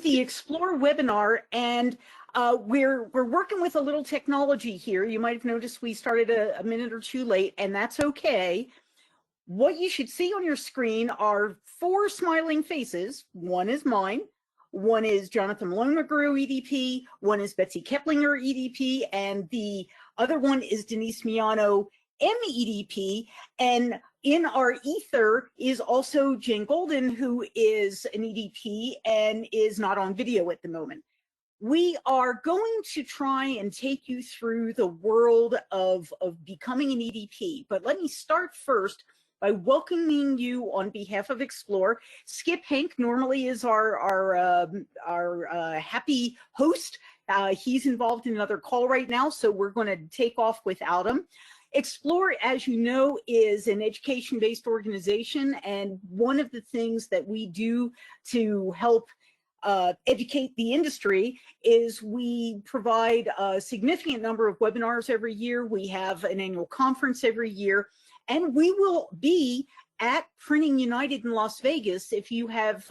the Xplor webinar, and we're working with a little technology here. You might have noticed we started a minute or two late, and that's okay. What you should see on your screen are 4 smiling faces. One is mine, one is Jonathan Malone-McGrew, EDP, one is Betsy Keplinger, EDP, and the other one is Denise Miano, MEDP. And in our ether is also Jane Golden, who is an EDP and is not on video at the moment. We are going to try and take you through the world of becoming an EDP, but let me start first by welcoming you on behalf of Xplor. Skip Hank normally is our happy host. He's involved in another call right now, so we're going to take off without him. Xplor, as you know, is an education-based organization, and one of the things that we do to help educate the industry is we provide a significant number of webinars every year. We have an annual conference every year, and we will be at Printing United in Las Vegas if you have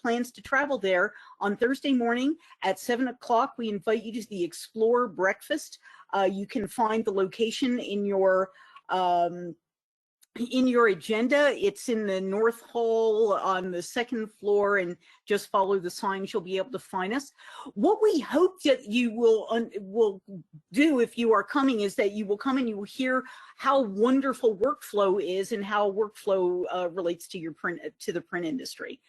plans to travel there on Thursday morning at 7 o'clock. We invite you to the Xplor breakfast. You can find the location in your agenda. It's in the North Hall on the 2nd floor, and just follow the signs. You'll be able to find us. What we hope that you will do if you are coming is that you will come and you will hear how wonderful workflow is and how workflow relates to the print industry.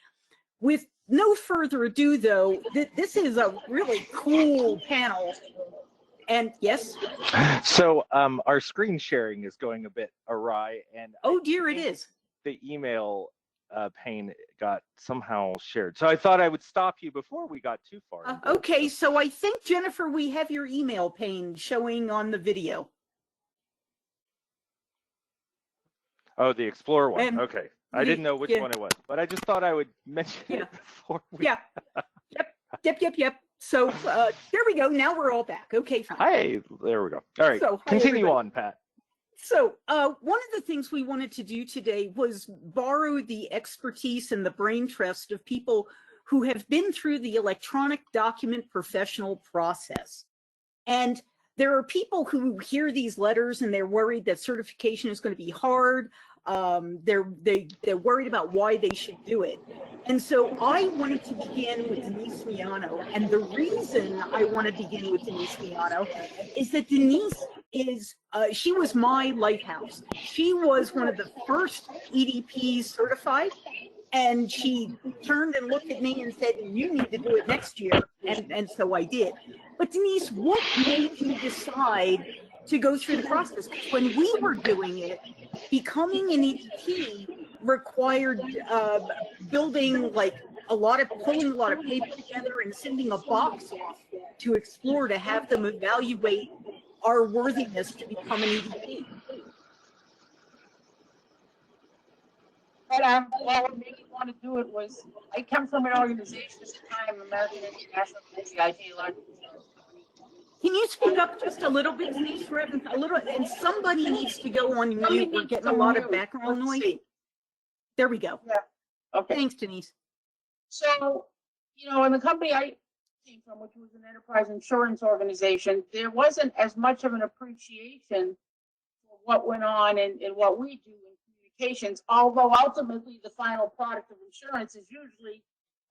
With no further ado, though, this is a really cool panel. And yes? So our screen sharing is going a bit awry, and oh dear, it is. The email pane got somehow shared. So I thought I would stop you before we got too far. Okay, so I think, Jennifer, we have your email pane showing on the video. Oh, the Xplor one. Okay. I didn't know which one it was, but I just thought I would mention it before we... Yep. So there we go. Now we're all back. Okay, fine. Hi, there we go. All right, so, continue on, Pat. So one of the things we wanted to do today was borrow the expertise and the brain trust of people who have been through the electronic document professional process. And there are people who hear these letters and they're worried that certification is going to be hard. They're worried about why they should do it. And so I wanted to begin with Denise Miano. And the reason I want to begin with Denise Miano is that Denise is, she was my lighthouse. She was one of the first EDPs certified. And she turned and looked at me and said, you need to do it next year. And so I did. But Denise, what made you decide to go through the process? Because when we were doing it, becoming an EDP required building pulling a lot of paper together and sending a box off to Xplor to have them evaluate our worthiness to become an EDP. But what made me want to do it was I come from an organization at the time, American International, Can you speak up just a little bit, Denise? We're having a little, and somebody needs to go on mute. We're getting a lot of background noise. There we go. Yeah. Okay. Thanks, Denise. So, in the company I came from, which was an enterprise insurance organization, there wasn't as much of an appreciation for what went on and what we do in communications, although ultimately the final product of insurance is usually,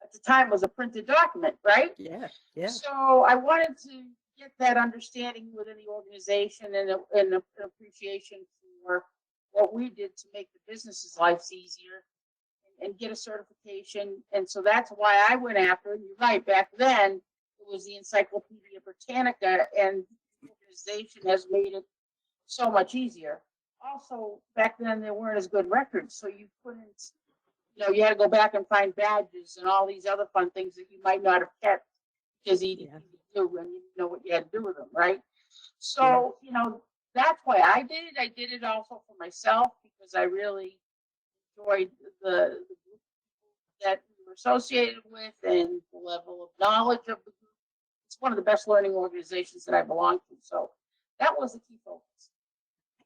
at the time, was a printed document, right? Yeah. So I wanted to get that understanding within the organization and an appreciation for what we did to make the business's lives easier and get a certification. And so that's why I went after it. You're right, back then it was the Encyclopedia Britannica, and the organization has made it so much easier. Also, back then there weren't as good records, so you couldn't, you had to go back and find badges and all these other fun things that you might not have kept because EDP do, and you know what you had to do with them, right? So, that's why I did it. I did it also for myself because I really enjoyed the group that we were associated with and the level of knowledge of the group. It's one of the best learning organizations that I belong to. So that was the key focus.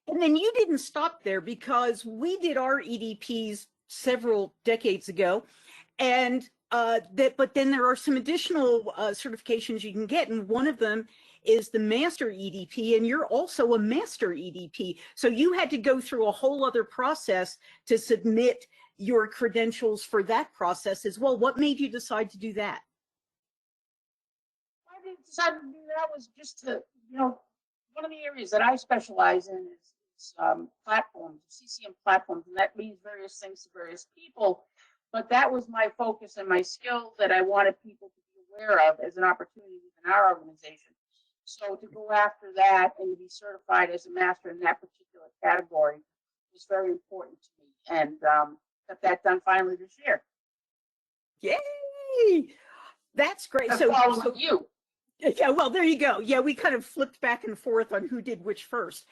And then you didn't stop there, because we did our EDPs several decades ago, and but then there are some additional certifications you can get, and one of them is the Master EDP, and you're also a Master EDP. So you had to go through a whole other process to submit your credentials for that process as well. What made you decide to do that? I didn't decide to do that was just to, one of the areas that I specialize in is platforms, CCM platforms, and that means various things to various people. But that was my focus and my skill that I wanted people to be aware of as an opportunity within our organization. So to go after that and to be certified as a master in that particular category was very important to me, and got that done finally this year. Yay! That's great. So you. Yeah, well, there you go. Yeah, we kind of flipped back and forth on who did which first.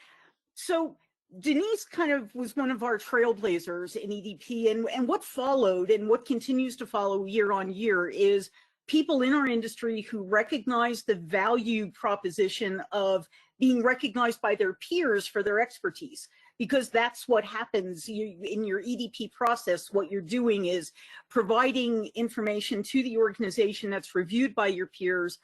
So Denise kind of was one of our trailblazers in EDP, and what followed and what continues to follow year on year is people in our industry who recognize the value proposition of being recognized by their peers for their expertise, because that's what happens in your EDP process. What you're doing is providing information to the organization that's reviewed by your peers,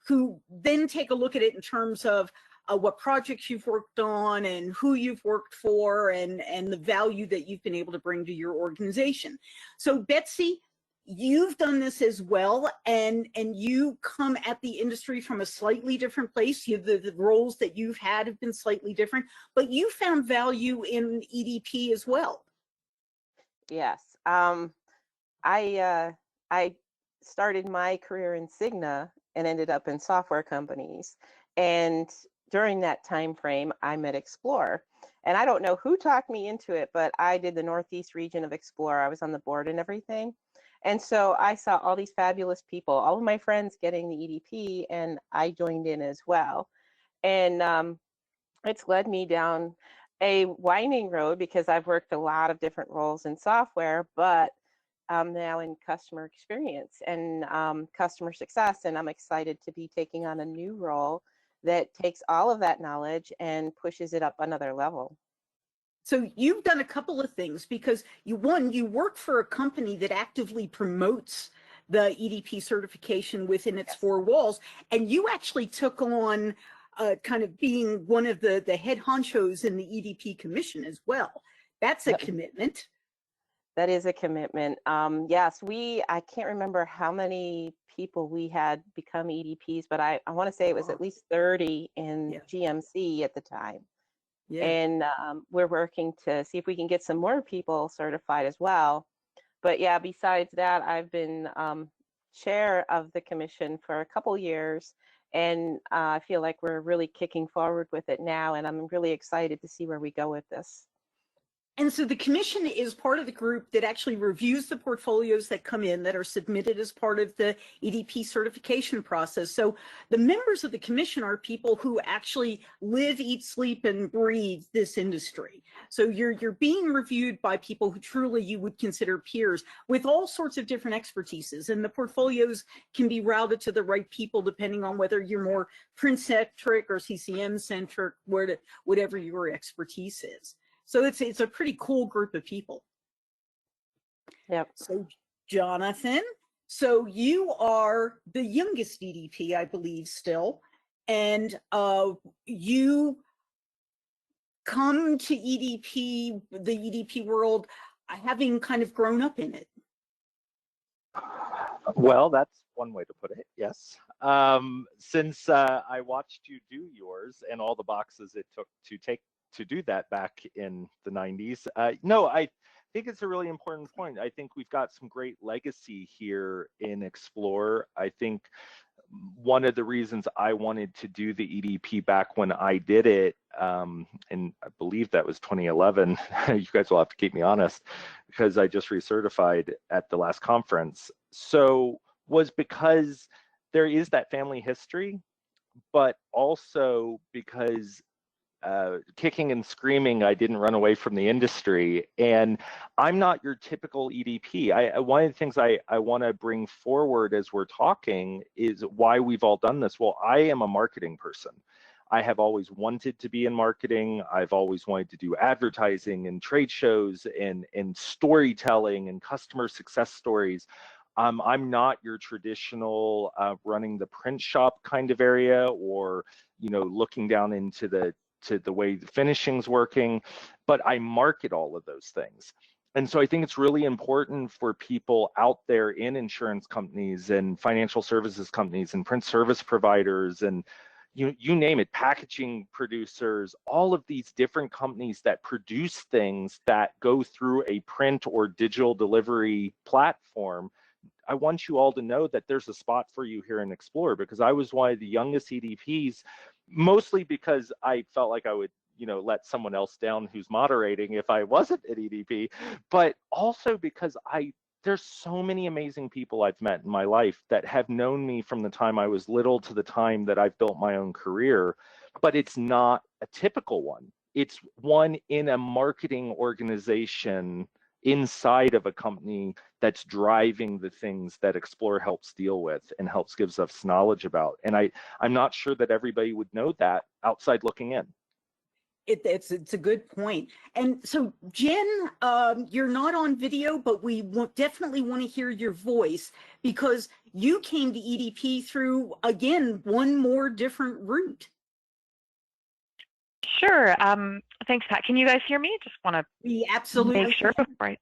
who then take a look at it in terms of what projects you've worked on and who you've worked for, and the value that you've been able to bring to your organization. So Betsy, you've done this as well, and you come at the industry from a slightly different place. The roles that you've had have been slightly different, but you found value in EDP as well. Yes. I started my career in Cigna and ended up in software companies. And during that time frame, I met Xplor. And I don't know who talked me into it, but I did the Northeast region of Xplor. I was on the board and everything. And so I saw all these fabulous people, all of my friends getting the EDP, and I joined in as well. And it's led me down a winding road because I've worked a lot of different roles in software, but I'm now in customer experience and customer success, and I'm excited to be taking on a new role that takes all of that knowledge and pushes it up another level. So you've done a couple of things, because you work for a company that actively promotes the EDP certification within its four walls, and you actually took on kind of being one of the head honchos in the EDP commission as well. That's a commitment. That is a commitment. Yes, I can't remember how many people we had become EDPs, but I want to say it was at least 30 in GMC at the time. Yeah. And we're working to see if we can get some more people certified as well. But yeah, besides that, I've been chair of the commission for a couple years, and I feel like we're really kicking forward with it now, and I'm really excited to see where we go with this. And so the commission is part of the group that actually reviews the portfolios that come in that are submitted as part of the EDP certification process. So the members of the commission are people who actually live, eat, sleep, and breathe this industry. So you're being reviewed by people who truly you would consider peers with all sorts of different expertises. And the portfolios can be routed to the right people depending on whether you're more print-centric or CCM-centric, whatever your expertise is. So it's a pretty cool group of people. Yep. So Jonathan, so you are the youngest EDP, I believe, still, and you come to EDP, the EDP world, having kind of grown up in it. Well, that's one way to put it, yes. Since I watched you do yours and all the boxes it took to do that back in the 90s. No, I think it's a really important point. I think we've got some great legacy here in Xplor. I think one of the reasons I wanted to do the EDP back when I did it, and I believe that was 2011, you guys will have to keep me honest, because I just recertified at the last conference. So was because there is that family history, but also because kicking and screaming, I didn't run away from the industry. And I'm not your typical EDP. One of the things I want to bring forward as we're talking is why we've all done this. Well, I am a marketing person. I have always wanted to be in marketing. I've always wanted to do advertising and trade shows and storytelling and customer success stories. I'm not your traditional running the print shop kind of area, or looking down into the way the finishing's working, but I market all of those things. And so I think it's really important for people out there in insurance companies and financial services companies and print service providers and you name it, packaging producers, all of these different companies that produce things that go through a print or digital delivery platform. I want you all to know that there's a spot for you here in Xplor, because I was one of the youngest EDPs, mostly because I felt like I would let someone else down who's moderating if I wasn't at EDP, but also because there's so many amazing people I've met in my life that have known me from the time I was little to the time that I've built my own career, but it's not a typical one. It's one in a marketing organization inside of a company that's driving the things that Xplor helps deal with and helps gives us knowledge about. And I'm not sure that everybody would know that outside looking in. It's a good point. And so, Jen, you're not on video, but we definitely want to hear your voice, because you came to EDP through, again, one more different route. Sure. Thanks, Pat. Can you guys hear me? Just want to absolutely make sure before I...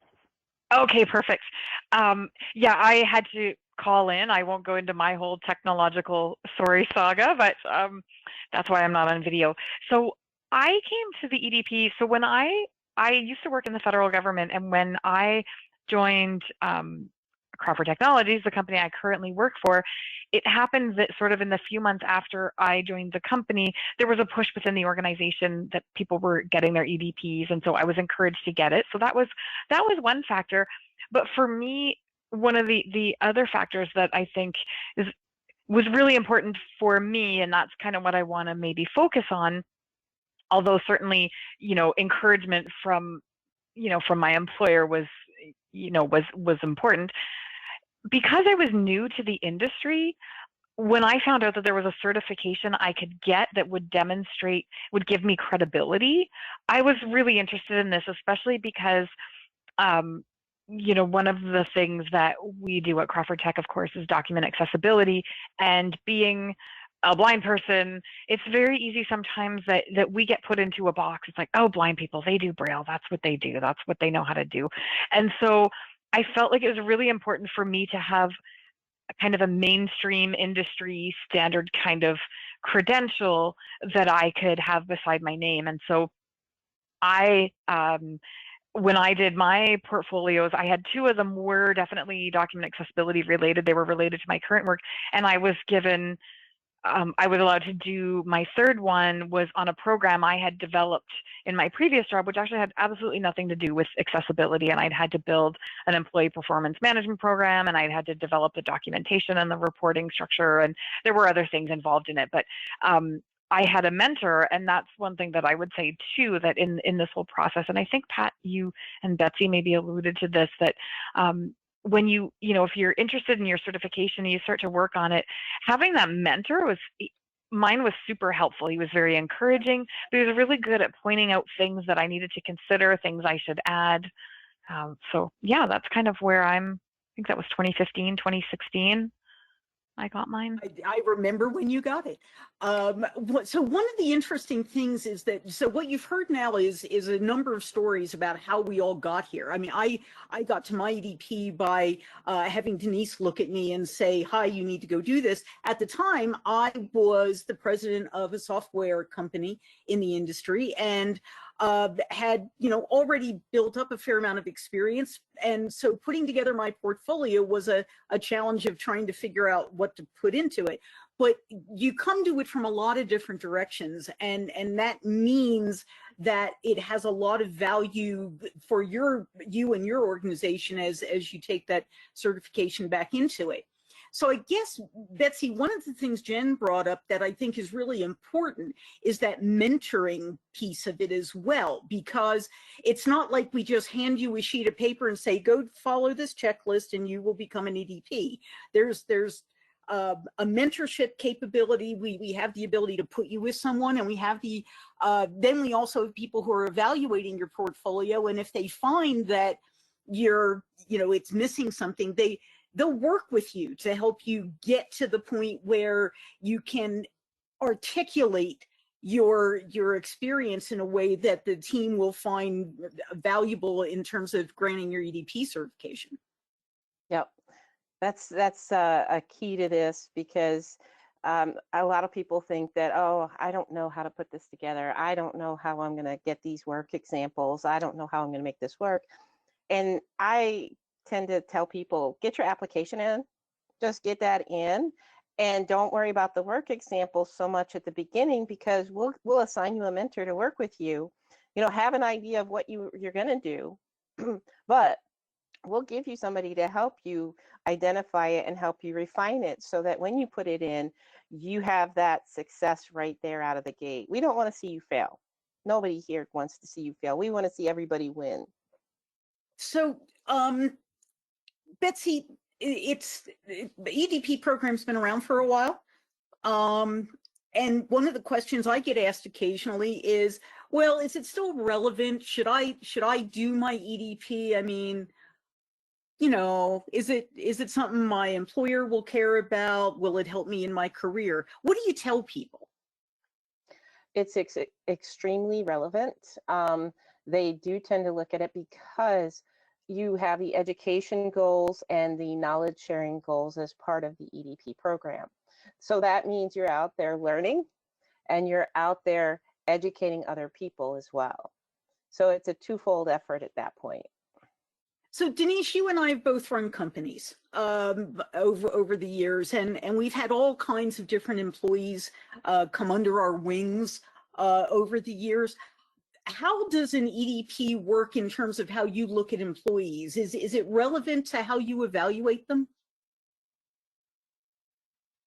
Okay, perfect. Yeah, I had to call in. I won't go into my whole technological sorry saga, but that's why I'm not on video. So I came to the EDP. So when I used to work in the federal government, and when I joined Crawford Technologies, the company I currently work for, it happened that sort of in the few months after I joined the company, there was a push within the organization that people were getting their EDPs, and so I was encouraged to get it. So that was one factor. But for me, one of the other factors that I think was really important for me, and that's kind of what I want to maybe focus on, although certainly, encouragement from my employer was important. Because I was new to the industry, when I found out that there was a certification I could get that would give me credibility, I was really interested in this, especially because, one of the things that we do at Crawford Tech, of course, is document accessibility. And being a blind person, it's very easy sometimes that we get put into a box. It's like, oh, blind people, they do Braille. That's what they do. That's what they know how to do. And so I felt like it was really important for me to have a kind of a mainstream industry standard kind of credential that I could have beside my name. And so when I did my portfolios, I had two of them were definitely document accessibility related. They were related to my current work. And I was given, I was allowed to do, my third one was on a program I had developed in my previous job, which actually had absolutely nothing to do with accessibility. And I'd had to build an employee performance management program, and I'd had to develop the documentation and the reporting structure. And there were other things involved in it. But I had a mentor, and that's one thing that I would say too, that in this whole process, and I think Pat, you and Betsy maybe alluded to this, that when if you're interested in your certification and you start to work on it, having that mentor mine was super helpful. He was very encouraging, but he was really good at pointing out things that I needed to consider, things I should add. So yeah, that's kind of where I think that was 2015, 2016. I got mine. I remember when you got it. So one of the interesting things is that, so what you've heard now is a number of stories about how we all got here. I mean, I got to my EDP by having Denise look at me and say, hi, you need to go do this. At the time, I was the president of a software company in the industry, and had already built up a fair amount of experience, and so putting together my portfolio was a challenge of trying to figure out what to put into it. But you come to it from a lot of different directions, and that means that it has a lot of value for you and your organization as you take that certification back into it. So I guess, Betsy, one of the things Jen brought up that I think is really important is that mentoring piece of it as well, because it's not like we just hand you a sheet of paper and say, go follow this checklist and you will become an EDP. There's a mentorship capability. We have the ability to put you with someone, and we have then we also have people who are evaluating your portfolio, and if they find that it's missing something, they'll work with you to help you get to the point where you can articulate your experience in a way that the team will find valuable in terms of granting your EDP certification. Yep, that's a key to this, because a lot of people think that, oh, I don't know how to put this together. I don't know how I'm going to get these work examples. I don't know how I'm going to make this work. And I tend to tell people, get your application in, just get that in, and don't worry about the work examples so much at the beginning, because we'll assign you a mentor to work with you. Have an idea of what you're going to do, but we'll give you somebody to help you identify it and help you refine it, so that when you put it in, you have that success right there out of the gate. We don't want to see you fail. Nobody here wants to see you fail. We want to see everybody win. So, Betsy, the EDP program's been around for a while. And one of the questions I get asked occasionally is, well, is it still relevant? Should I do my EDP? I mean, is it something my employer will care about? Will it help me in my career? What do you tell people? It's extremely relevant. They do tend to look at it because you have the education goals and the knowledge sharing goals as part of the EDP program. So that means you're out there learning, and you're out there educating other people as well. So it's a twofold effort at that point. So Denise, you and I have both run companies over the years, and we've had all kinds of different employees come under our wings over the years. How does an EDP work in terms of how you look at employees? Is it relevant to how you evaluate them?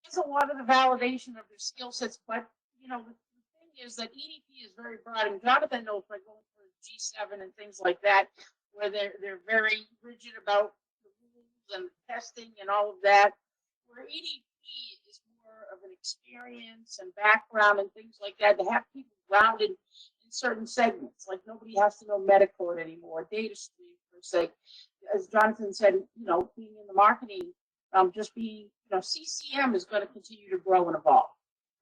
It's a lot of the validation of their skill sets, but the thing is that EDP is very broad, and Jonathan knows by going through G7 and things like that, where they're very rigid about the rules and testing and all of that, where EDP is more of an experience and background and things like that, to have people grounded in certain segments. Like, nobody has to know Metacode anymore, data stream per se. As Jonathan said, being in the marketing, just being, CCM is going to continue to grow and evolve,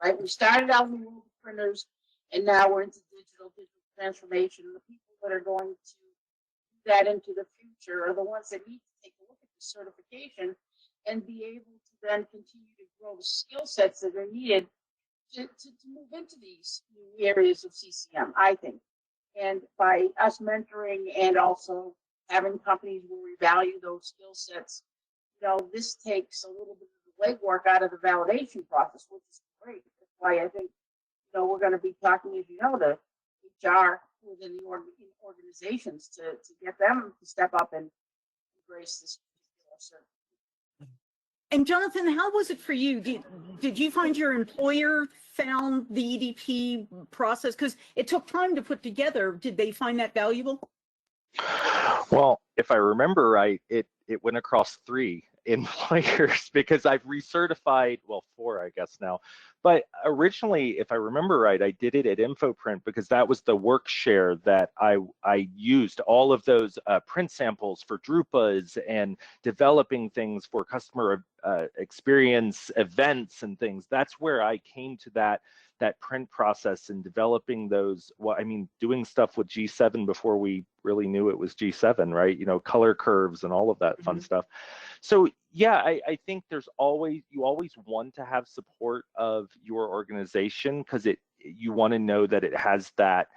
right? We started out in the world of printers, and now we're into digital transformation. And the people that are going to do that into the future are the ones that need to take a look at the certification and be able to then continue to grow the skill sets that are needed to move into these new areas of CCM, I think. And by us mentoring and also having companies where we value those skill sets, this takes a little bit of the legwork out of the validation process, which is great. That's why I think, we're going to be talking, as to HR within the organizations to get them to step up and embrace this particular service. And Jonathan, how was it for you? Did you find your employer found the EDP process? Because it took time to put together. Did they find that valuable? Well, if I remember right, it went across 3 employers, because I've recertified, well, 4, I guess now. But originally, if I remember right, I did it at InfoPrint because that was the work share that I used all of those print samples for Drupas and developing things for customer experience events and things. That's where I came to that print process and developing those, doing stuff with G7 before we really knew it was G7, right? Color curves and all of that fun stuff. So yeah, I think you always want to have support of your organization, because you want to know that it has that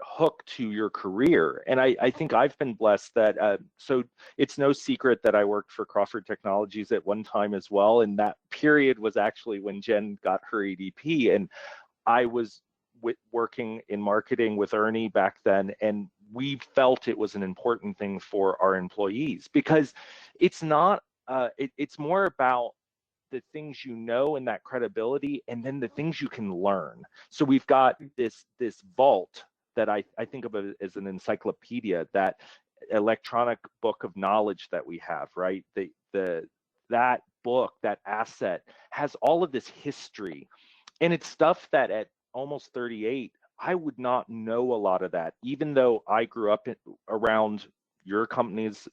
hook to your career. And I think I've been blessed that, so it's no secret that I worked for Crawford Technologies at one time as well. And that period was actually when Jen got her EDP, and I was working in marketing with Ernie back then. And we felt it was an important thing for our employees, because it's not, it's more about the things and that credibility, and then the things you can learn. So we've got this vault that I think of it as an encyclopedia, that electronic book of knowledge that we have, right? That book, that asset, has all of this history, and it's stuff that at almost 38, I would not know a lot of that, even though I grew up around your company's,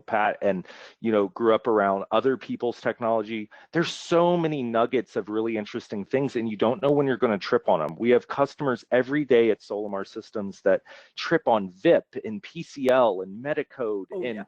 Pat, and, grew up around other people's technology. There's so many nuggets of really interesting things, and you don't know when you're going to trip on them. We have customers every day at Solimar Systems that trip on VIP and PCL and Metacode and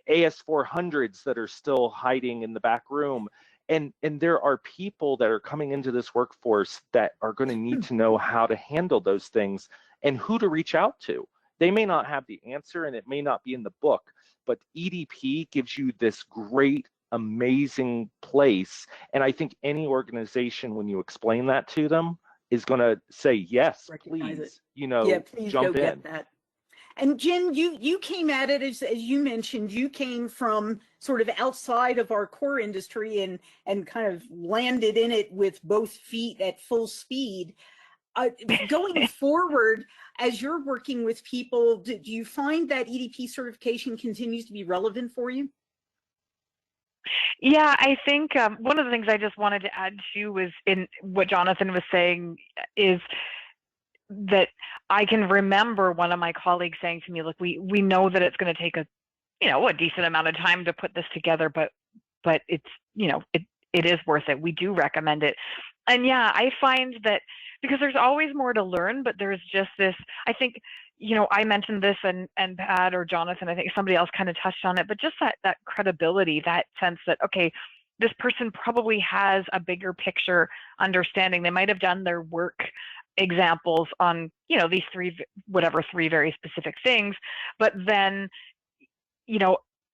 AS400s that are still hiding in the back room. And there are people that are coming into this workforce that are going to need to know how to handle those things and who to reach out to. They may not have the answer and it may not be in the book, but EDP gives you this great, amazing place. And I think any organization, when you explain that to them, is going to say, yes, please, please jump go in. get that. And Jen, you came at it, as you mentioned, you came from sort of outside of our core industry and kind of landed in it with both feet at full speed. Going forward, as you're working with people, do you find that EDP certification continues to be relevant for you? Yeah, I think one of the things I just wanted to add to was in what Jonathan was saying is that I can remember one of my colleagues saying to me, look, we know that it's going to take a decent amount of time to put this together, but it's, it is worth it. We do recommend it. And yeah, I find that because there's always more to learn, but there's just this, I think, I mentioned this and Pat or Jonathan, I think somebody else kind of touched on it, but just that credibility, that sense that, okay, this person probably has a bigger picture understanding. They might have done their work examples on, these three very specific things, but then,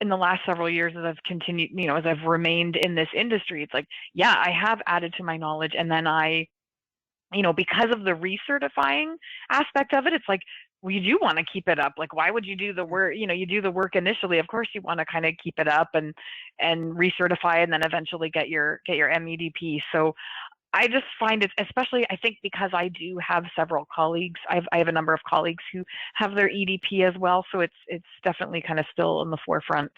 in the last several years as I've continued, as I've remained in this industry, it's like, yeah, I have added to my knowledge. And then I, because of the recertifying aspect of it, it's like, well, you do want to keep it up. Like, why would you do the work? You do the work initially. Of course, you want to kind of keep it up and recertify, and then eventually get your MEDP. So I just find it, especially I think because I do have several colleagues. I have a number of colleagues who have their EDP as well. So it's definitely kind of still in the forefront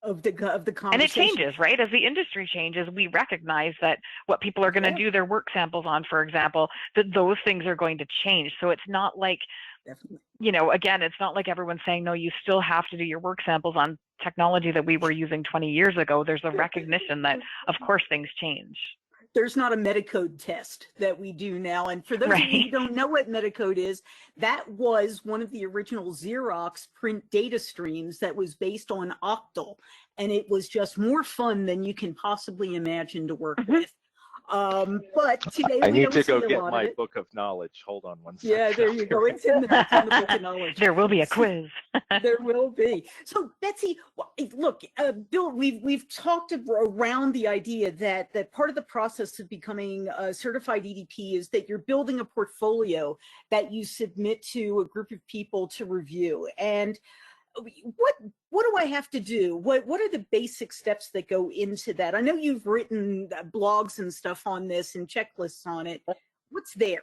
of the conversation. And it changes, right? As the industry changes, we recognize that what people are going to do their work samples on, for example, that those things are going to change. So it's not like, again, it's not like everyone's saying, no, you still have to do your work samples on technology that we were using 20 years ago. There's a recognition that, of course, things change. There's not a Metacode test that we do now. And for those of you who don't know what Metacode is, that was one of the original Xerox print data streams that was based on Octal. And it was just more fun than you can possibly imagine to work with. But today I we need don't to see go a get lot my of it. book of knowledge. Hold on one second. Yeah, there you go. It's in the book of knowledge. There will be a quiz. There will be. So Betsy, look, Bill, we've talked around the idea that part of the process of becoming a certified EDP is that you're building a portfolio that you submit to a group of people to review. And what do I have to do? What are the basic steps that go into that? I know you've written blogs and stuff on this and checklists on it. What's there?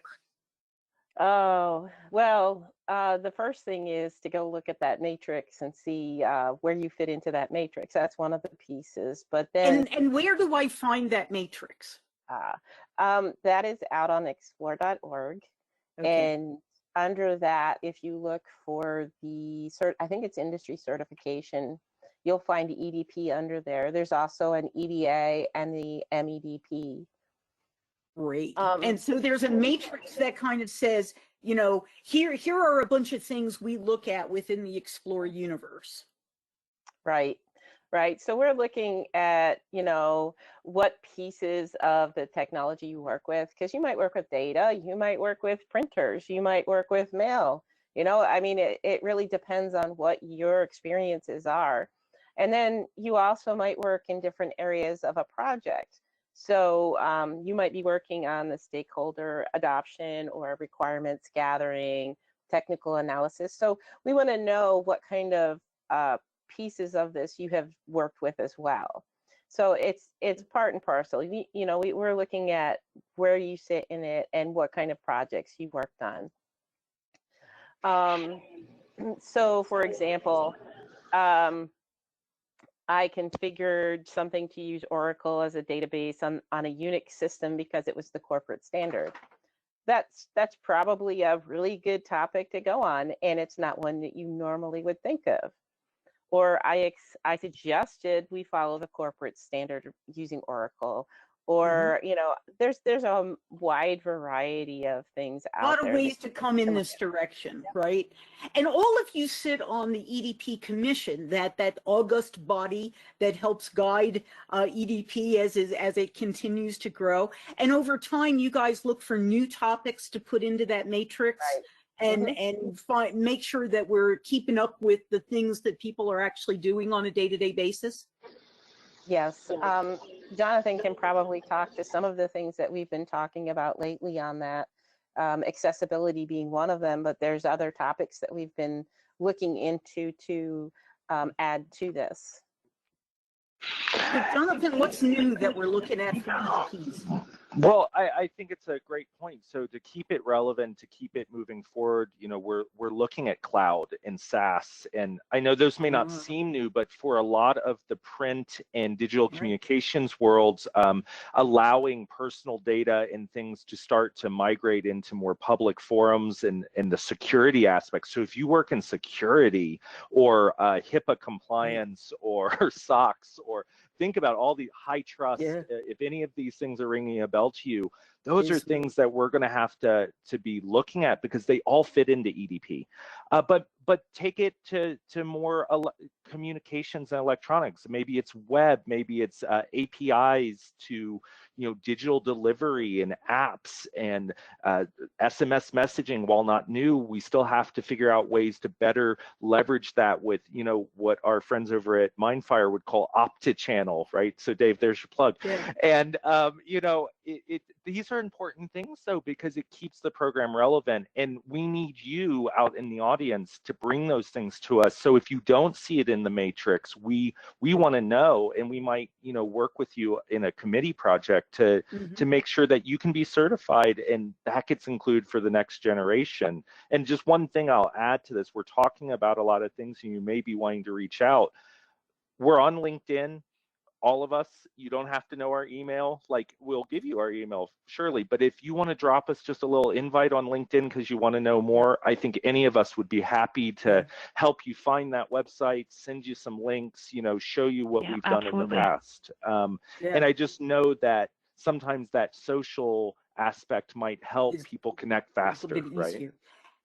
Oh, well, the first thing is to go look at that matrix and see where you fit into that matrix. That's one of the pieces. But then, and where do I find that matrix? That is out on xplor.org. Okay. And under that, if you look for the I think it's industry certification, you'll find EDP under there. There's also an EDA and the MEDP. Great. And so there's a matrix that kind of says, here are a bunch of things we look at within the Xplor universe. Right. So we're looking at, what pieces of the technology you work with, because you might work with data, you might work with printers, you might work with mail. I mean, it really depends on what your experiences are. And then you also might work in different areas of a project. So you might be working on the stakeholder adoption or requirements gathering, technical analysis. So we want to know what kind of pieces of this you have worked with as well. So it's part and parcel. We're looking at where you sit in it and what kind of projects you worked on. So for example, I configured something to use Oracle as a database on a Unix system because it was the corporate standard. that's probably a really good topic to go on, and it's not one that you normally would think of. Or I suggested we follow the corporate standard using Oracle, or you know, there's a wide variety of things A out lot of there ways to come in this direction, right? And all of you sit on the EDP Commission, that august body that helps guide EDP as it continues to grow. And over time, you guys look for new topics to put into that matrix. Right. And make sure that we're keeping up with the things that people are actually doing on a day-to-day basis. Yes, Jonathan can probably talk to some of the things that we've been talking about lately on that, accessibility being one of them, but there's other topics that we've been looking into to add to this. So Jonathan, what's new that we're looking at for EDPs? Well, I think it's a great point. So to keep it relevant, to keep it moving forward, you know, we're looking at cloud and SaaS, and I know those may not seem new, but for a lot of the print and digital communications worlds, allowing personal data and things to start to migrate into more public forums and the security aspects. So if you work in security or HIPAA compliance or SOX, or think about all the high trust, if any of these things are ringing a bell to you, those are things that we're going to have to be looking at, because they all fit into EDP. But take it to more communications and electronics. Maybe it's web, maybe it's APIs to, you know, digital delivery and apps, and SMS messaging. While not new, we still have to figure out ways to better leverage that with, you know, what our friends over at Mindfire would call opti-channel, right? So Dave, there's your plug. And you know, these are important things though, because it keeps the program relevant, and we need you out in the audience to bring those things to us. So if you don't see it in the matrix, we want to know, and we might, you know, work with you in a committee project to make sure that you can be certified, and that gets included for the next generation. And just one thing I'll add to this, we're talking about a lot of things, and you may be wanting to reach out. We're on LinkedIn, all of us. You don't have to know our email. Like, we'll give you our email, surely, but if you want to drop us just a little invite on LinkedIn because you want to know more, I think any of us would be happy to help you find that website, send you some links, you know, show you what we've done in the past. And I just know that sometimes that social aspect might help people connect faster, right?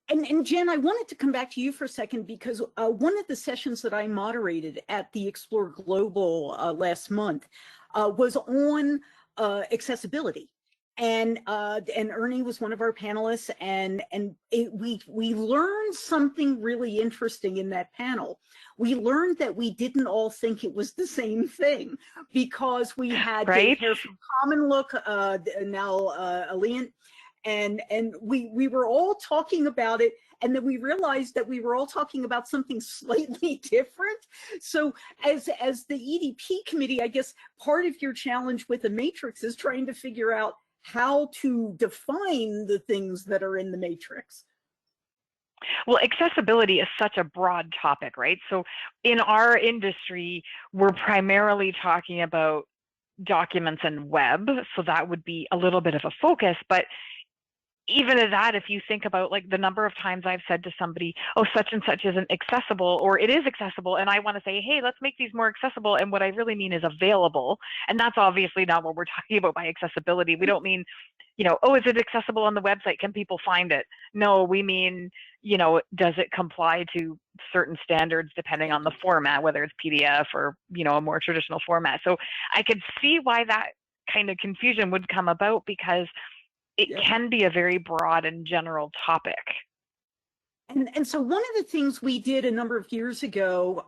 And Jen, I wanted to come back to you for a second, because one of the sessions that I moderated at the Xplor Global last month was on accessibility. And Ernie was one of our panelists, and we learned something really interesting in that panel. We learned that we didn't all think it was the same thing, because we had Dave here from Common Look, now Alliant, and we were all talking about it, and then we realized that we were all talking about something slightly different. So as the EDP committee, I guess part of your challenge with the matrix is trying to figure out how to define the things that are in the matrix. Well, accessibility is such a broad topic, right? So in our industry, we're primarily talking about documents and web, so that would be a little bit of a focus. But even at that, if you think about like the number of times I've said to somebody, oh, such and such isn't accessible, or it is accessible, and I want to say, hey, let's make these more accessible, and what I really mean is available. And that's obviously not what we're talking about by accessibility. We don't mean, you know, oh, is it accessible on the website? Can people find it? No, we mean, you know, does it comply to certain standards depending on the format, whether it's PDF or, you know, a more traditional format. So I could see why that kind of confusion would come about, because it can be a very broad and general topic. And so one of the things we did a number of years ago,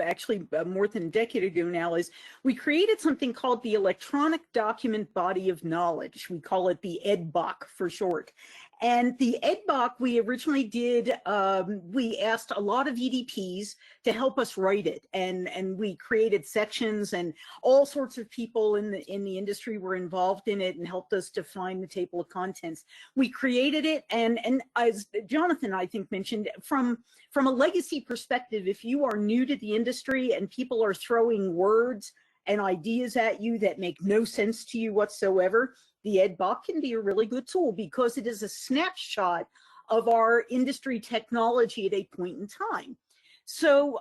actually more than a decade ago now, is we created something called the Electronic Document Body of Knowledge. We call it the EDBOK for short. And the EDBOK, we originally did, we asked a lot of EDPs to help us write it. And we created sections, and all sorts of people in the industry were involved in it and helped us define the table of contents. We created it, and as Jonathan, I think, mentioned, from a legacy perspective, if you are new to the industry and people are throwing words and ideas at you that make no sense to you whatsoever, the EdBox can be a really good tool because it is a snapshot of our industry technology at a point in time. So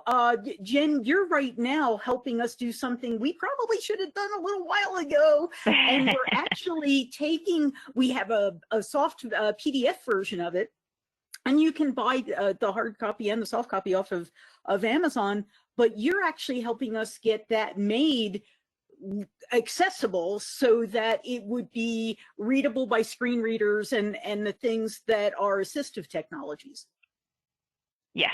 Jen, you're right now helping us do something we probably should have done a little while ago. And we're actually we have a soft PDF version of it. And you can buy the hard copy and the soft copy off of Amazon, but you're actually helping us get that made accessible so that it would be readable by screen readers and the things that are assistive technologies. Yes.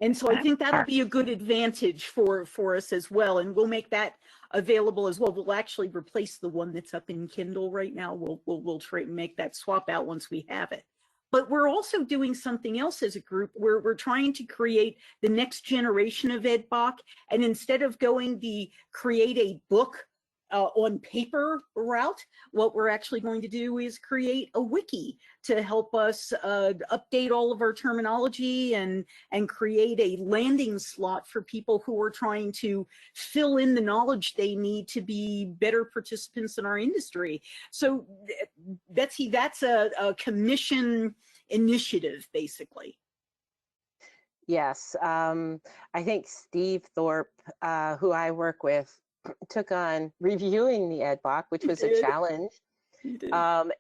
And so I think that'll be a good advantage for us as well. And we'll make that available as well. We'll actually replace the one that's up in Kindle right now. We'll try and make that swap out once we have it. But we're also doing something else as a group where we're trying to create the next generation of EdBox. And instead of going the create a book on paper route, what we're actually going to do is create a wiki to help us update all of our terminology and create a landing slot for people who are trying to fill in the knowledge they need to be better participants in our industry. So Betsy, that's a commission initiative, basically. Yes, I think Steve Thorpe, who I work with, took on reviewing the EdBox, which was a challenge.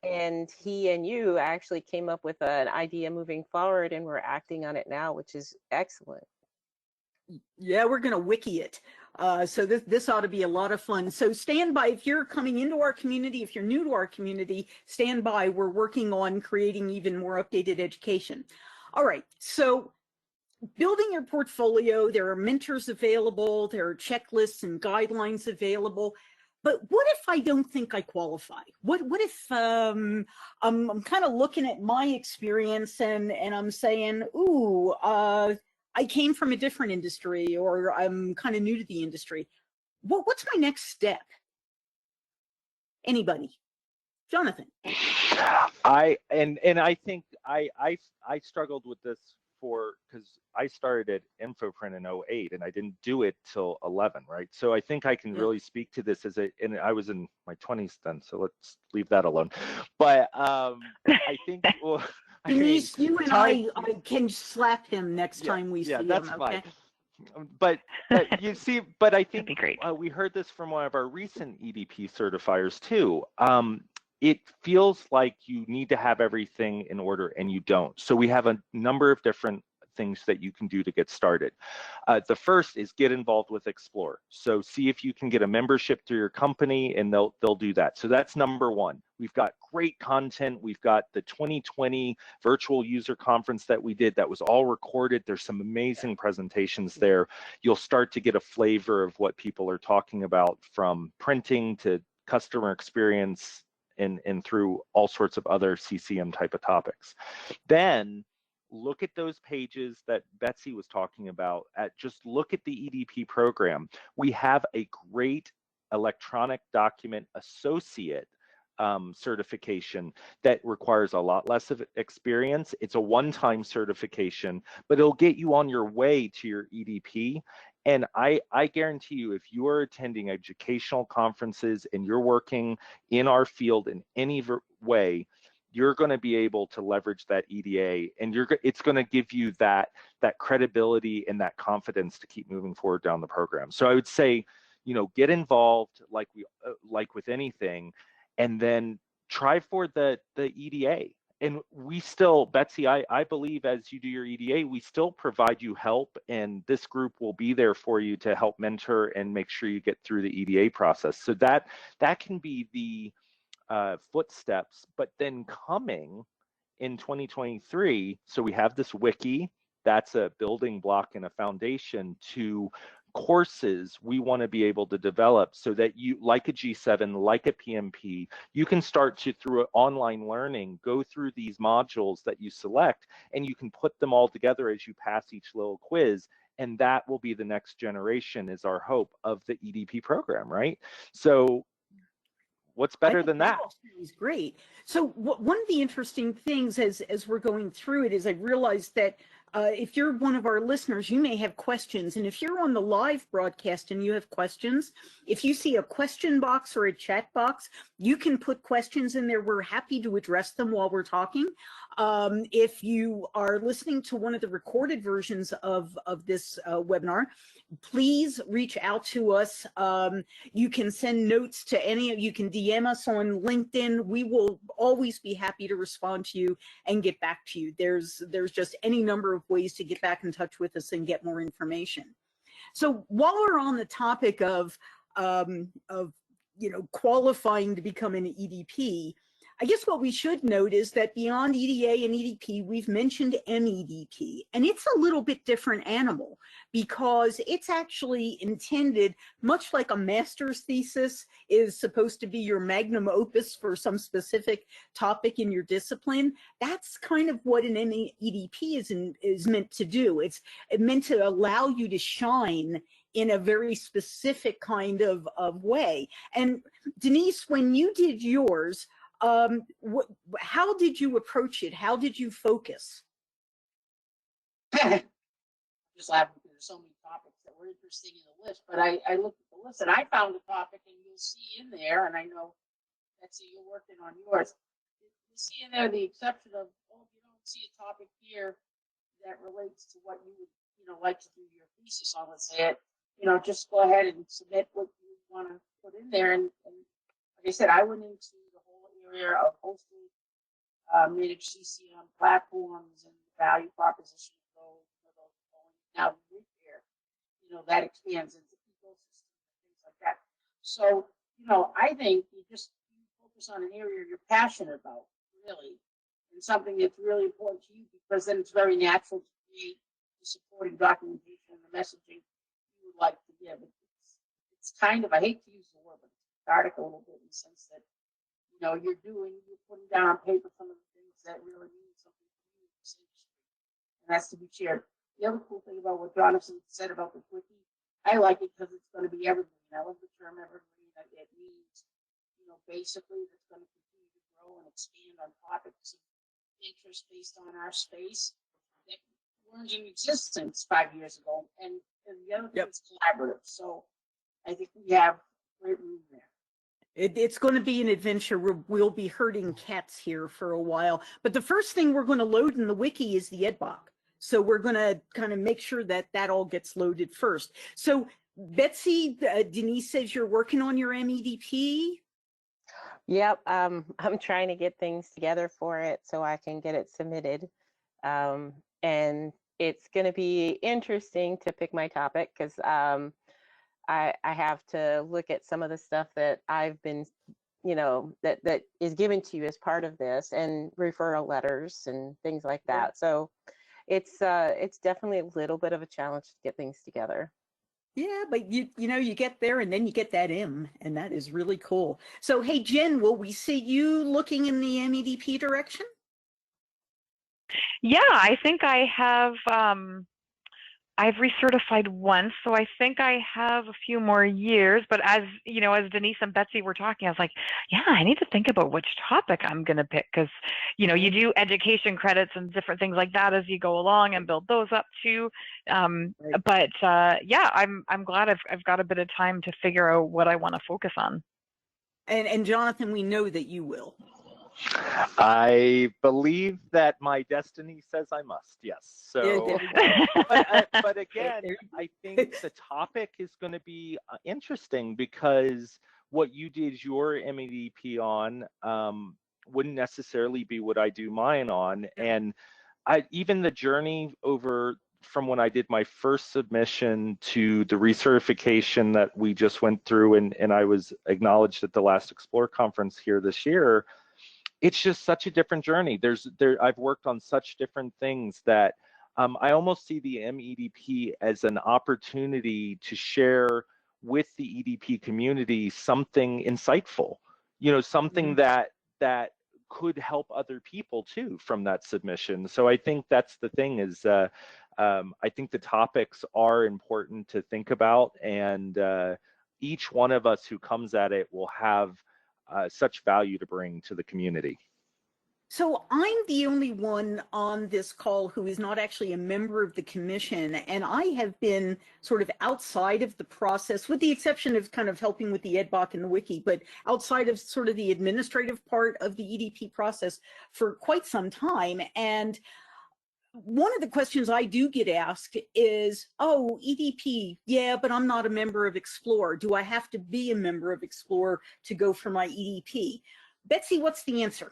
And he and you actually came up with an idea moving forward, and we're acting on it now, which is excellent. Yeah, we're going to wiki it. So this ought to be a lot of fun. So stand by if you're coming into our community. If you're new to our community, stand by. We're working on creating even more updated education. All right. So building your portfolio, there are mentors available, there are checklists and guidelines available. But what if I don't think I qualify? What if I'm kind of looking at my experience and I'm saying, ooh, I came from a different industry, or I'm kind of new to the industry. What's my next step? Anybody? Jonathan. I think I struggled with this because I started at InfoPrint in 2008 and I didn't do it till 11, right? So I think I can really speak to this and I was in my 20s then, so let's leave that alone. But I think, well, Denise, you and I can slap him next time we see him. That's okay? Fine. But you see, but I think we heard this from one of our recent EDP certifiers too. It feels like you need to have everything in order and you don't. So we have a number of different things that you can do to get started. The first is get involved with Xplor. So see if you can get a membership through your company and they'll do that. So that's number one. We've got great content. We've got the 2020 virtual user conference that we did that was all recorded. There's some amazing presentations there. You'll start to get a flavor of what people are talking about, from printing to customer experience and through all sorts of other CCM type of topics. Then look at those pages that Betsy was talking about. Just look at the EDP program. We have a great electronic document associate certification that requires a lot less of experience. It's a one-time certification, but it'll get you on your way to your EDP. And I guarantee you, if you are attending educational conferences and you're working in our field in any way, you're going to be able to leverage that EDA, and it's going to give you that credibility and that confidence to keep moving forward down the program. So I would say, get involved like with anything, and then try for the EDA. And we still, Betsy, I believe as you do your EDA, we still provide you help, and this group will be there for you to help mentor and make sure you get through the EDA process. So that can be the footsteps. But then coming in 2023, so we have this wiki, that's a building block and a foundation to courses we want to be able to develop so that you, like a G7, like a PMP, you can start to, through online learning, go through these modules that you select, and you can put them all together as you pass each little quiz. And that will be the next generation, is our hope, of the EDP program, right? So what's better than that? Is great. So one of the interesting things as we're going through it is I realized that If you're one of our listeners, you may have questions. And if you're on the live broadcast and you have questions, if you see a question box or a chat box, you can put questions in there. We're happy to address them while we're talking. If you are listening to one of the recorded versions of this webinar, please reach out to us. You can send notes to any of you, can DM us on LinkedIn. We will always be happy to respond to you and get back to you. There's just any number of ways to get back in touch with us and get more information. So while we're on the topic of qualifying to become an EDP, I guess what we should note is that beyond EDA and EDP, we've mentioned MEDP, and it's a little bit different animal because it's actually intended, much like a master's thesis is supposed to be your magnum opus for some specific topic in your discipline. That's kind of what an MEDP is meant to do. It's meant to allow you to shine in a very specific kind of way. And Denise, when you did yours, how did you approach it? How did you focus? Just laughing because there's so many topics that were interesting in the list, but I looked at the list and I found a topic, and you'll see in there, and I know, Betsy, you're working on yours. You see in there the exception of, oh, you don't see a topic here that relates to what you would, like to do your thesis on, let's say it, just go ahead and submit what you want to put in there. And like I said, I went into the whole area of hosting, managed CCM platforms and the value proposition of those, now there, that expands into ecosystem and things like that. So, I think you focus on an area you're passionate about, really, and something that's really important to you, because then it's very natural to create the supporting documentation and the messaging you would like to give. It's kind of, I hate to use the word, but it's cathartic a little bit in the sense that, you're putting down on paper some of the things that really mean something to you in this industry, and that's to be shared. The other cool thing about what Jonathan said about the wiki, I like it because it's going to be evergreen. I love the term evergreen. It means, basically it's going to continue to grow and expand on topics of interest based on our space that weren't in existence 5 years ago. And the other thing is collaborative. So I think we have great room there. It's going to be an adventure. We'll be herding cats here for a while. But the first thing we're going to load in the wiki is the EDBOC. So we're going to kind of make sure that all gets loaded first. So Betsy, Denise says you're working on your MEDP. Yep, I'm trying to get things together for it so I can get it submitted. And it's going to be interesting to pick my topic because I have to look at some of the stuff that I've been, that is given to you as part of this, and referral letters and things like that. So it's definitely a little bit of a challenge to get things together. Yeah, but you get there and then you get that M, and that is really cool. So hey, Jen, will we see you looking in the MEDP direction? Yeah, I think I have. I've recertified once, so I think I have a few more years. But as as Denise and Betsy were talking, I was like, yeah, I need to think about which topic I'm going to pick, because you do education credits and different things like that as you go along and build those up too. But yeah, I'm glad I've got a bit of time to figure out what I want to focus on. And Jonathan, we know that you will. I believe that my destiny says I must, yes. So, but again, I think the topic is going to be interesting, because what you did your MEDP on wouldn't necessarily be what I do mine on. And even the journey over from when I did my first submission to the recertification that we just went through, and I was acknowledged at the last Xplor conference here this year, it's just such a different journey. I've worked on such different things that I almost see the MEDP as an opportunity to share with the EDP community something insightful, something that could help other people too from that submission. So I think that's the thing is I think the topics are important to think about, and each one of us who comes at it will have such value to bring to the community. So I'm the only one on this call who is not actually a member of the commission, and I have been sort of outside of the process, with the exception of kind of helping with the EDBOC and the wiki, but outside of sort of the administrative part of the EDP process for quite some time. And one of the questions I do get asked is, oh, EDP, yeah, but I'm not a member of Xplor. Do I have to be a member of Xplor to go for my EDP? Betsy, what's the answer?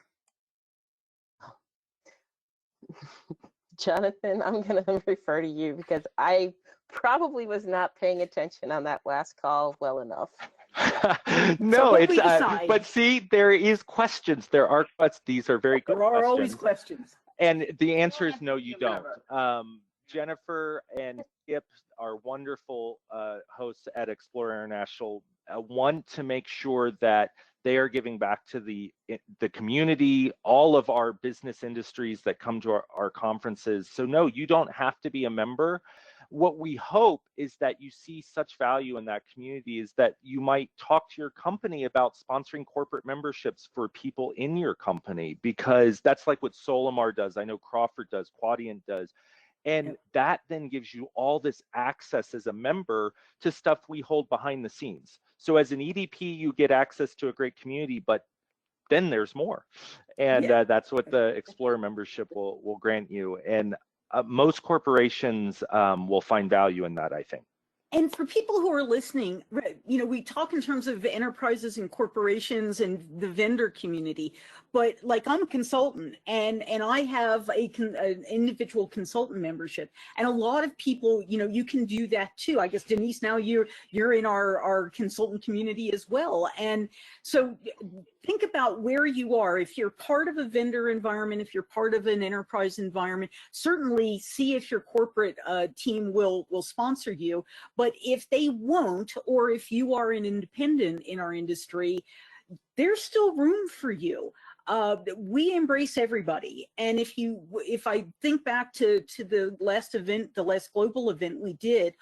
Jonathan, I'm going to refer to you because I probably was not paying attention on that last call well enough. No, So it's but see, there is questions. There are questions. These are very good questions. There are always questions. And the answer is no, you don't. Jennifer and Skip are wonderful hosts at Xplor International. Want to make sure that they are giving back to the community, all of our business industries that come to our conferences. So no, you don't have to be a member. What we hope is that you see such value in that community is that you might talk to your company about sponsoring corporate memberships for people in your company, because that's like what Solimar does. I know Crawford does, Quadient does. And that then gives you all this access as a member to stuff we hold behind the scenes. So as an EDP, you get access to a great community, but then there's more. And that's what the Xplor membership will grant you. And most corporations will find value in that, I think. And for people who are listening, you know, we talk in terms of enterprises and corporations and the vendor community, but like I'm a consultant and I have an individual consultant membership, and a lot of people, you know, you can do that too. I guess Denise, now you're in our consultant community as well, and so think about where you are. If you're part of a vendor environment, if you're part of an enterprise environment, certainly see if your corporate team will sponsor you. But if they won't, or if you are an independent in our industry, there's still room for you. We embrace everybody. And if I think back to the last event, the last global event we did,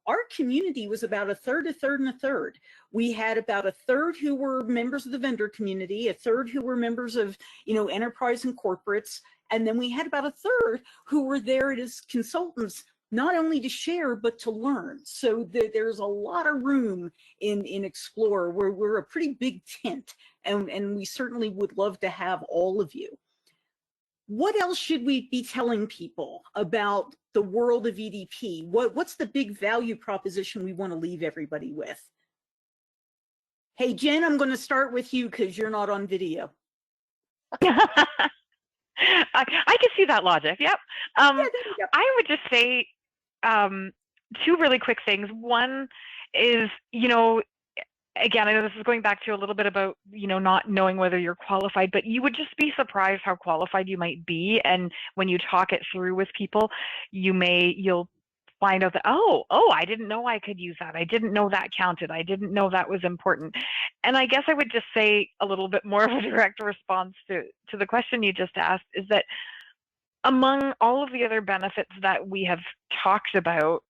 our community was about a third, a third, and a third. We had about a third who were members of the vendor community, a third who were members of, you know, enterprise and corporates, and then we had about a third who were there as consultants, not only to share, but to learn. So there's a lot of room in Xplor. We're a pretty big tent, and we certainly would love to have all of you. What else should we be telling people about the world of EDP? What's the big value proposition we want to leave everybody with? Hey, Jen, I'm going to start with you because you're not on video. I can see that logic. Yep. I would just say two really quick things. One is, you know, again, I know this is going back to a little bit about, you know, not knowing whether you're qualified, but you would just be surprised how qualified you might be. And when you talk it through with people, you'll find out that, oh, I didn't know I could use that. I didn't know that counted. I didn't know that was important. And I guess I would just say a little bit more of a direct response to the question you just asked is that among all of the other benefits that we have talked about,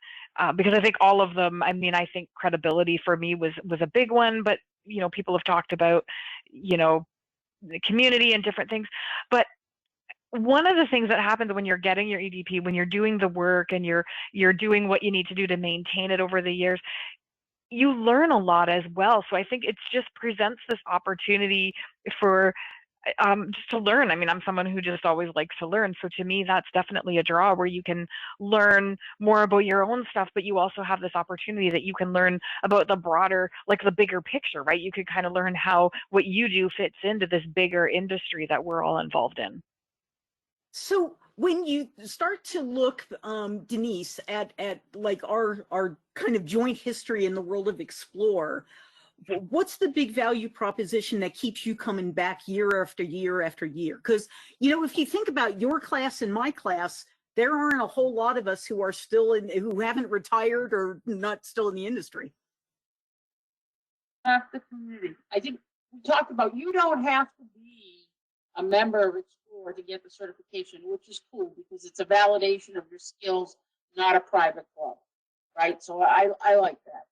because I think all of them, I mean, I think credibility for me was a big one, but, you know, people have talked about, you know, the community and different things. But one of the things that happens when you're getting your EDP, when you're doing the work and you're doing what you need to do to maintain it over the years, you learn a lot as well. So I think it just presents this opportunity for just to learn. I mean, I'm someone who just always likes to learn. So to me, that's definitely a draw where you can learn more about your own stuff, but you also have this opportunity that you can learn about the broader, like the bigger picture, right? You could kind of learn how what you do fits into this bigger industry that we're all involved in. So when you start to look, Denise, at like our kind of joint history in the world of Xplor, what's the big value proposition that keeps you coming back year after year after year? Because, you know, if you think about your class and my class, there aren't a whole lot of us who are still who haven't retired or not still in the industry. The community. I think we talked about, you don't have to be a member of Xplor to get the certification, which is cool because it's a validation of your skills, not a private club, right? So I like that.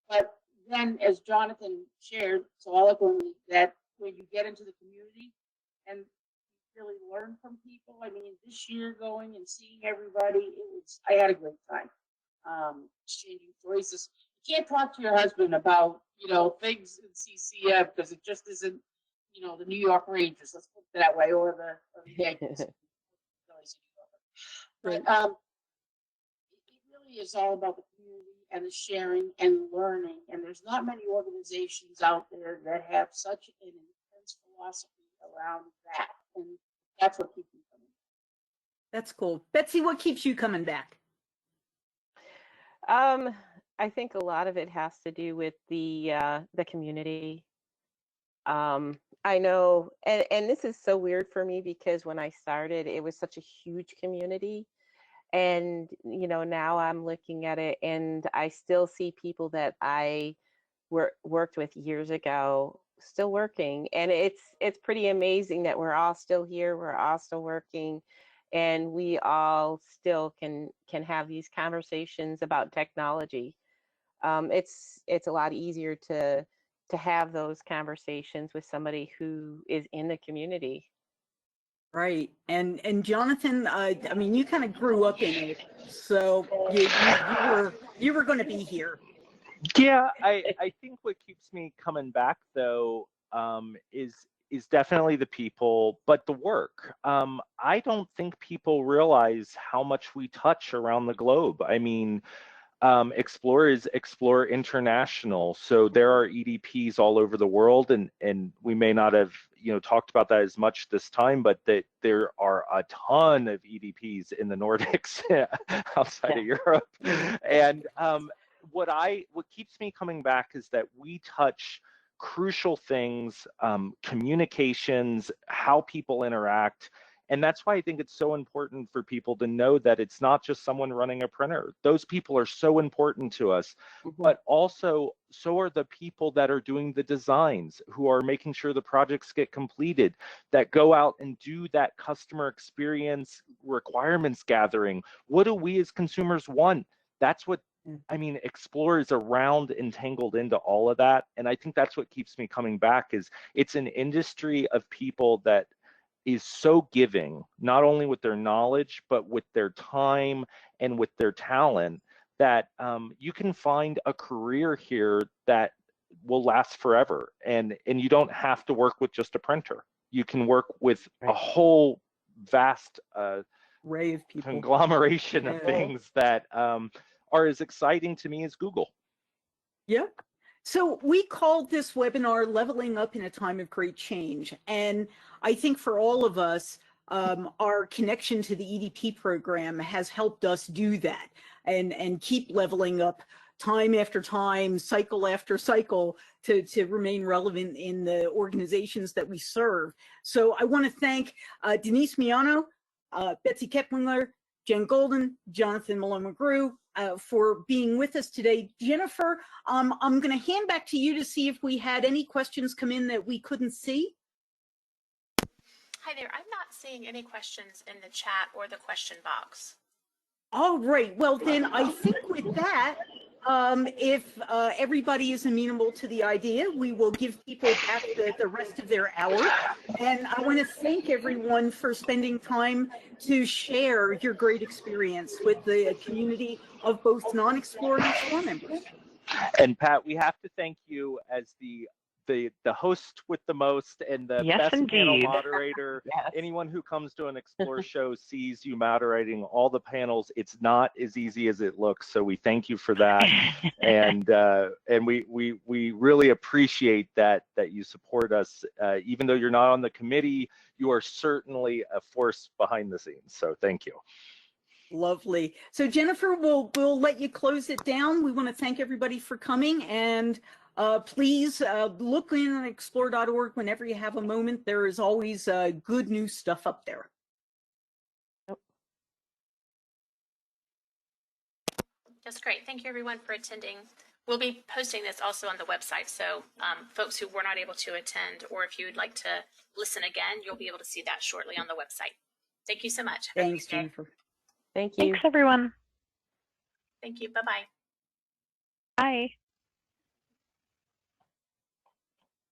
But then, as Jonathan shared so eloquently, that when you get into the community and really learn from people. I mean, this year going and seeing everybody, I had a great time. Exchanging stories. You can't talk to your husband about, things in CCM because it just isn't, the New York Rangers, let's put it that way, or the Yankees. But it really is all about the community and the sharing and learning. And there's not many organizations out there that have such an intense philosophy around that. And that's what keeps me coming back. That's cool. Betsy, what keeps you coming back? I think a lot of it has to do with the community. I know, and this is so weird for me because when I started, it was such a huge community. And, now I'm looking at it and I still see people that I worked with years ago still working. And it's pretty amazing that we're all still here. We're all still working. And we all still can have these conversations about technology. It's a lot easier to have those conversations with somebody who is in the community. Right. And Jonathan, I mean, you kind of grew up in it, so you were going to be here. Yeah, I think what keeps me coming back though is definitely the people, but the work. I don't think people realize how much we touch around the globe. I mean, Xplor is Xplor International, so there are EDPs all over the world, and we may not have talked about that as much this time, but that there are a ton of EDPs in the Nordics outside of Europe, and what keeps me coming back is that we touch crucial things, communications, how people interact. And that's why I think it's so important for people to know that it's not just someone running a printer. Those people are so important to us, but also so are the people that are doing the designs, who are making sure the projects get completed, that go out and do that customer experience requirements gathering. What do we as consumers want? That's what, I mean, Xplor is around and tangled into all of that. And I think that's what keeps me coming back, is it's an industry of people that is so giving, not only with their knowledge, but with their time and with their talent, that you can find a career here that will last forever. And you don't have to work with just a printer. You can work with a whole vast array of people, conglomeration of things that are as exciting to me as Google. Yep. So we called this webinar Leveling Up in a Time of Great Change. And I think for all of us, our connection to the EDP program has helped us do that and keep leveling up time after time, cycle after cycle, to remain relevant in the organizations that we serve. So I want to thank Denise Miano, Betsy Keplinger, Jen Golden, Jonathan Malone-McGrew, for being with us today. Jennifer, I'm going to hand back to you to see if we had any questions come in that we couldn't see. Hi there. I'm not seeing any questions in the chat or the question box. All right. Well, then I think with that, if everybody is amenable to the idea, we will give people back the rest of their hour. And I want to thank everyone for spending time to share your great experience with the community of both non-Xplor and Xplor members. And Pat, we have to thank you as the host with the most and the best panel moderator. Anyone who comes to an Xplor show sees you moderating all the panels. It's not as easy as it looks, so we thank you for that. and we really appreciate that you support us. Even though you're not on the committee, you are certainly a force behind the scenes. So thank you. Lovely. So Jennifer, we'll let you close it down. We want to thank everybody for coming, and please look in on xplor.org whenever you have a moment. There is always good new stuff up there. That's great. Thank you everyone for attending. We'll be posting this also on the website, so folks who were not able to attend, or if you would like to listen again, you'll be able to see that shortly on the website. Thank you so much. Thanks, Jennifer. Thank you. Thanks, everyone. Thank you. Bye-bye. Bye.